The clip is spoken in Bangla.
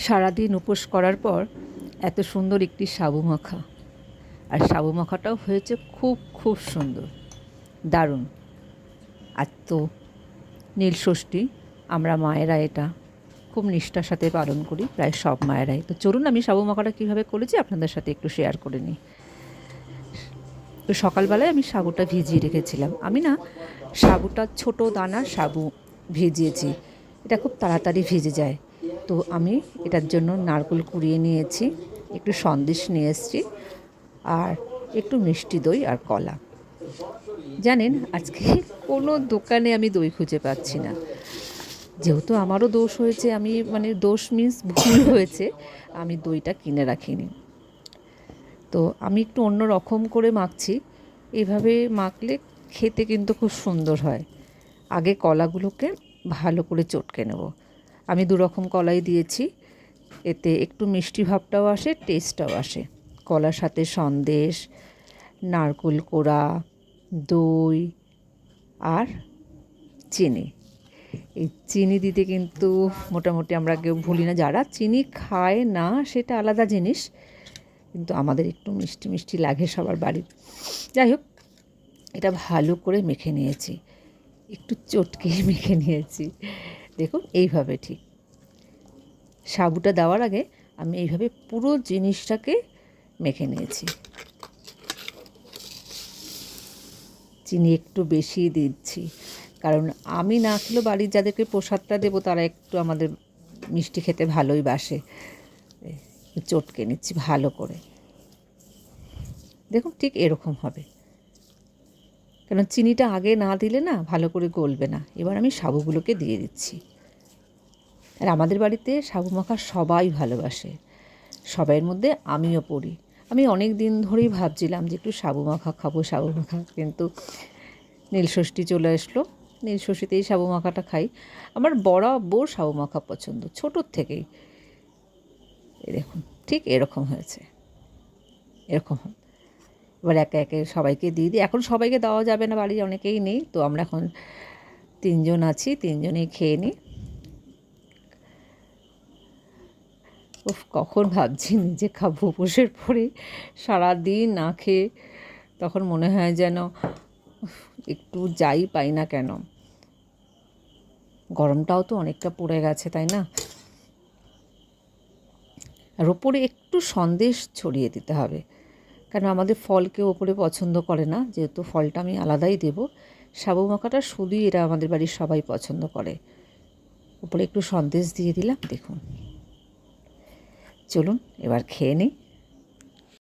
সারাদিন উপোস করার পর এত সুন্দর একটি সাবু মাখা, আর সাবু মাখাটাও হয়েছে খুব খুব সুন্দর, দারুণ। আর তো নীলষষ্ঠী, আমরা মায়েরা এটা খুব নিষ্ঠার সাথে পালন করি, প্রায় সব মায়েরাই। তো চলুন আমি সাবু মাখাটা কীভাবে করেছি আপনাদের সাথে একটু শেয়ার করে নিই। তো সকালবেলায় আমি সাবুটা ভিজিয়ে রেখেছিলাম। আমি না সাবুটা ছোটো দানার সাবু ভিজিয়েছি, এটা খুব তাড়াতাড়ি ভিজে যায়। তো আমি এটার জন্য নারকেল কুড়িয়ে নিয়েছি, একটু সন্দেশ নিয়ে এসেছি, আর একটু মিষ্টি দই আর কলা। জানেন, আজকে কোনো দোকানে আমি দই খুঁজে পাচ্ছি না। যেহেতু আমারও দোষ হয়েছে, আমি দোষ মিন্স ভুল হয়েছে, আমি দইটা কিনে রাখিনি। তো আমি একটু অন্য রকম করে মাখছি। এইভাবে মাখলে খেতে কিন্তু খুব সুন্দর হয়। আগে কলাগুলোকে ভালো করে চটকে নেব। আমি দু রকম কলাই দিয়েছি, এতে একটু মিষ্টি ভাবটাও আসে, টেস্টটাও আসে। কলার সাথে সন্দেশ, নারকেল কোড়া, দই আর চিনি। এই চিনি দিতে কিন্তু মোটামুটি আমরা কেউ ভুলি না। যারা চিনি খায় না সেটা আলাদা জিনিস, কিন্তু আমাদের একটু মিষ্টি মিষ্টি লাগে সবার বাড়ির। যাই হোক, এটা ভালো করে মেখে নিয়েছি, একটু চটকে মেখে নিয়েছি। দেখুন এইভাবে, ঠিক সাবুটা দেওয়ার আগে আমি এইভাবে পুরো জিনিসটাকে মেখে নিয়েছি। চিনি একটু বেশি দিচ্ছি, কারণ আমি না খেলেও বাড়ির যাদেরকে প্রসাদটা দেবো তারা একটু আমাদের মিষ্টি খেতে ভালোই বাসে। চটকে নিচ্ছি ভালো করে। দেখুন ঠিক এরকম হবে, কারণ চিনিটা আগে না দিলে না ভালো করে গলবে না। এবার আমি সাবুগুলোকে দিয়ে দিচ্ছি। আর আমাদের বাড়িতে সাবু মাখা সবাই ভালোবাসে, সবাইয়ের মধ্যে আমিও পড়ি। আমি অনেক দিন ধরেই ভাবছিলাম যে একটু সাবু মাখা খাবো, সাবু মাখা, কিন্তু নীলষষ্ঠী চলে আসলো। নীলষষ্ঠীতেই সাবু মাখাটা খাই। আমার বরাবর সাবু মাখা পছন্দ, ছোটোর থেকেই। এই দেখুন ঠিক এরকম হয়েছে, এরকম। এবার একে একে সবাইকে দিয়ে দিই। এখন সবাইকে দেওয়া যাবে না, বাড়ির অনেকেই নেই, তো আমরা এখন তিনজন আছি, তিনজনেই খেয়ে নিই। কখন ভাবছি নিজে খাবো, উপোসের পরে সারাদিন না খেয়ে তখন মনে হয় যেন একটু যাই পাই না কেন। গরমটাও তো অনেকটা পড়ে গেছে, তাই না? আর ওপরে একটু সন্দেশ ছড়িয়ে দিতে হবে, কারণ আমাদের ফল কেউ ওপরে পছন্দ করে না, যেহেতু ফলটা আমি আলাদাই দেব। সাবু মাখাটা শুধুই এরা আমাদের বাড়ির সবাই পছন্দ করে। উপরে একটু সন্দেশ দিয়ে দিলাম। দেখুন, চলুন এবার খেয়ে নিই।